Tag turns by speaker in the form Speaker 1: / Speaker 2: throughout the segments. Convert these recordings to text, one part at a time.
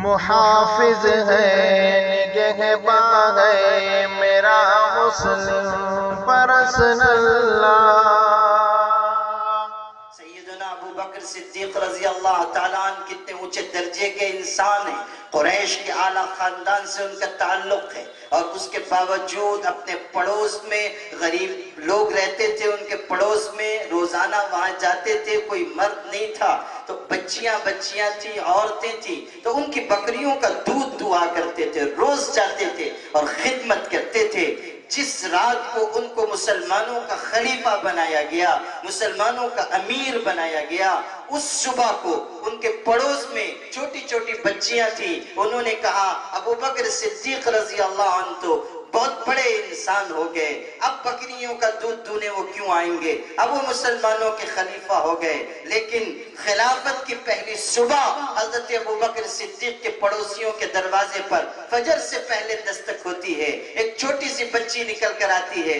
Speaker 1: محافظ ہے نگہباں ہے میرا مسلم پرسن اللہ۔
Speaker 2: سیدنا ابو بکر صدیق رضی اللہ تعالیٰ عنہ کتنے اونچے درجے کے انسان ہیں، قریش کے اعلیٰ خاندان سے ان کا تعلق ہے، اور اس کے باوجود اپنے پڑوس میں غریب لوگ رہتے تھے، ان کے پڑوس میں روزانہ وہاں جاتے تھے، کوئی مرد نہیں تھا تو بچیاں تھیں، عورتیں تھیں، تو ان کی بکریوں کا دودھ دعا کرتے تھے، روز جاتے تھے اور خدمت کرتے تھے۔ جس رات کو ان کو مسلمانوں کا خلیفہ بنایا گیا، مسلمانوں کا امیر بنایا گیا، اس صبح کو ان کے پڑوس میں چھوٹی چھوٹی بچیاں تھیں، انہوں نے کہا ابو بکر صدیق رضی اللہ عنہ تو بہت بڑے انسان ہو گئے، اب بکریوں کا دودھ دونے وہ کیوں آئیں گے، اب وہ مسلمانوں کے خلیفہ ہو گئے۔ لیکن خلافت کی پہلی صبح حضرت ابو بکر صدیق کے پڑوسیوں کے دروازے پر فجر سے پہلے دستک ہوتی ہے، ایک چھوٹی سی بچی نکل کر آتی ہے،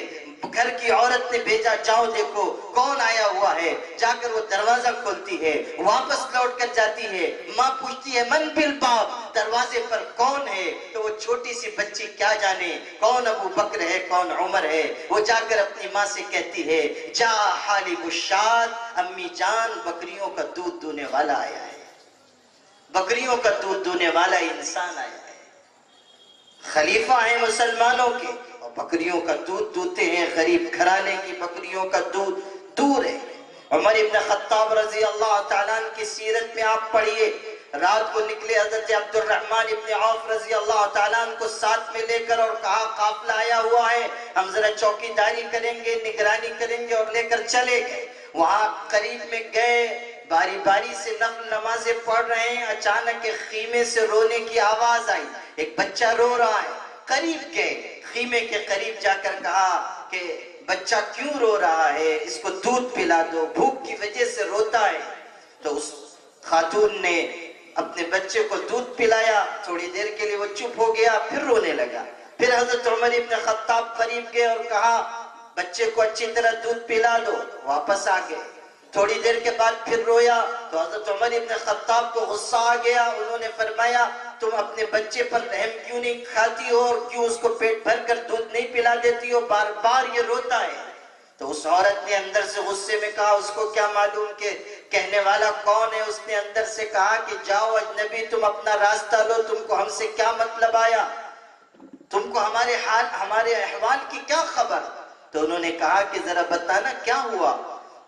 Speaker 2: گھر کی عورت نے بھیجا جاؤ دیکھو کون آیا ہوا ہے، جا کر وہ دروازہ کھولتی ہے، واپس لوٹ کر جاتی ہے، ماں پوچھتی ہے من بالباب، دروازے پر کون ہے، تو وہ چھوٹی سی بچی کیا جانے کون ابو بکر ہے کون عمر ہے، وہ جا کر اپنی ماں سے کہتی ہے جا حالب الشات، امی جان بکریوں کا دودھ دونے والا آیا ہے، بکریوں کا دودھ دونے والا انسان آیا ہے، خلیفہ ہیں مسلمانوں کے اور بکریوں کا دودھ دوتے ہیں، غریب گھرانے کی بکریوں کا دودھ دور ہے۔ عمر ابن خطاب رضی اللہ تعالیٰ عنہ کی سیرت میں آپ پڑھیے، رات کو نکلے حضرت عبد الرحمن ابن عوف رضی اللہ تعالیٰ عنہ کو ساتھ میں لے کر، اور کہا قافلہ آیا ہوا ہے، ہم ذرا چوکی داری کریں گے، نگرانی کریں گے، اور لے کر چلے گئے۔ وہاں قریب میں گئے، باری باری سے نفل نمازیں پڑھ رہے ہیں، اچانک ایک خیمے سے رونے کی آواز آئی، ایک بچہ رو رہا ہے، قریب گئے، خیمے کے قریب جا کر کہا کہ بچہ کیوں رو رہا ہے، اس کو دودھ پلا دو، بھوک کی وجہ سے روتا ہے۔ تو اس خاتون نے اپنے بچے کو دودھ پلایا، تھوڑی دیر کے لیے وہ چپ ہو گیا، پھر رونے لگا، پھر حضرت عمر ابن خطاب قریب گئے اور کہا بچے کو اچھی طرح دودھ پلا دو، واپس آ گئے، تھوڑی دیر کے بعد پھر رویا، تو حضرت عمر ابن خطاب کو غصہ آ گیا، انہوں نے فرمایا تم اپنے بچے پر رحم کیوں نہیں کھاتی ہو اور کیوں اس کو پیٹ بھر کر دودھ نہیں پلا دیتی ہو، بار بار یہ روتا ہے۔ تو اس عورت نے اندر سے غصے میں کہا اس کو کیا معلوم کہ کہنے والا کون ہے، اس نے اندر سے کہا کہ جاؤ اجنبی تم اپنا راستہ لو، تم کو ہم سے کیا مطلب آیا، تم کو ہمارے احوال کی کیا خبر، تو انہوں نے کہا کہ ذرا بتانا کیا ہوا،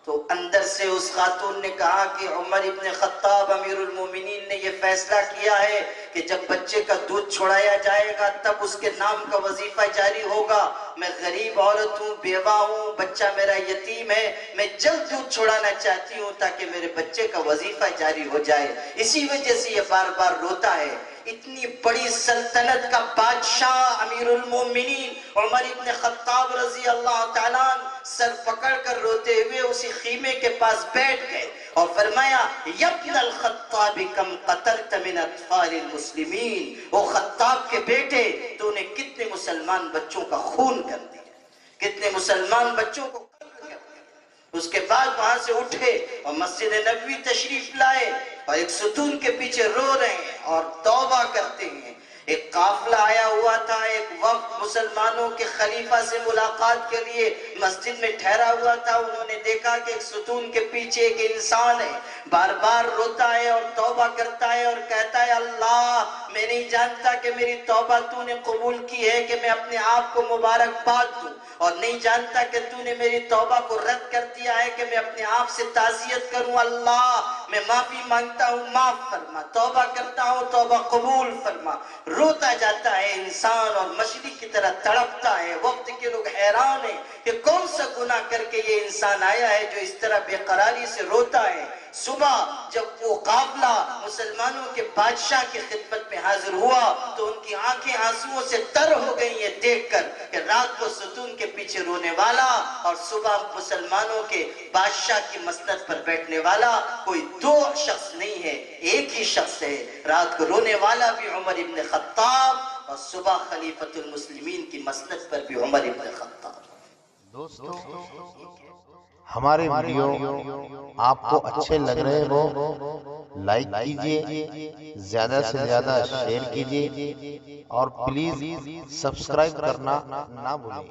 Speaker 2: تو اندر سے اس خاتون نے کہا کہ عمر ابن خطاب امیر المومنین نے یہ فیصلہ کیا ہے کہ جب بچے کا دودھ چھڑایا جائے گا تب اس کے نام کا وظیفہ جاری ہوگا، میں غریب عورت ہوں، بیوہ ہوں، بچہ میرا یتیم ہے، میں جلد دودھ چھڑانا چاہتی ہوں تاکہ میرے بچے کا وظیفہ جاری ہو جائے، اسی وجہ سے یہ بار بار روتا ہے۔ اتنی بڑی سلطنت کا بادشاہ امیر المومنین عمر ابن خطاب رضی اللہ تعالیٰ سر پکڑ کر روتے ہوئے اسی خیمے کے پاس بیٹھ گئے اور فرمایا یبن الخطاب کم قتلت من اطفال المسلمین، او خطاب کے بیٹے تو نے کتنے مسلمان بچوں کا خون کر دیا، کتنے مسلمان بچوں کو قتل کر دیا۔ اس کے بعد وہاں سے اٹھے اور مسجد نبوی تشریف لائے اور ایک ستون کے پیچھے رو رہے ہیں اور توبہ کرتے ہیں۔ ایک قافلہ آیا ہوا تھا، ایک وفد مسلمانوں کے خلیفہ سے ملاقات کے لیے مسجد میں ٹھہرا ہوا تھا، انہوں نے دیکھا کہ ایک ستون کے پیچھے ایک انسان ہے، بار بار روتا ہے اور توبہ کرتا ہے اور کہتا ہے اللہ میں نہیں جانتا کہ میری توبہ تو نے قبول کی ہے کہ میں اپنے آپ کو مبارکباد دوں، اور نہیں جانتا کہ تو نے میری توبہ کو رد کر دیا ہے کہ میں اپنے آپ سے تعزیت کروں، اللہ میں معافی مانگتا ہوں معاف فرما، توبہ کرتا ہوں توبہ قبول فرما۔ روتا جاتا ہے انسان اور مچھلی کی طرح تڑپتا ہے، وقت کے لوگ حیران ہیں کہ کون سا گناہ کر کے یہ انسان آیا ہے جو اس طرح بے قراری سے روتا ہے۔ صبح جب وہ قافلہ مسلمانوں کے بادشاہ کی خدمت میں حاضر ہوا تو ان کی آنکھیں آنسوؤں سے تر ہو گئی یہ دیکھ کر کہ رات کو ستون کے پیچھے رونے والا اور صبح مسلمانوں کے بادشاہ کی مسند پر بیٹھنے والا کوئی دو شخص نہیں ہے، ایک ہی شخص ہے، رات کو رونے والا بھی عمر ابن خطاب اور صبح خلیفۃ المسلمین کی مسند پر بھی عمر ابن خطاب۔
Speaker 1: دوستو ہمارے ویڈیو آپ کو اچھے لگ رہے ہو لائک کیجئے، زیادہ سے زیادہ شیئر کیجئے اور پلیز سبسکرائب کرنا نہ بھولیں۔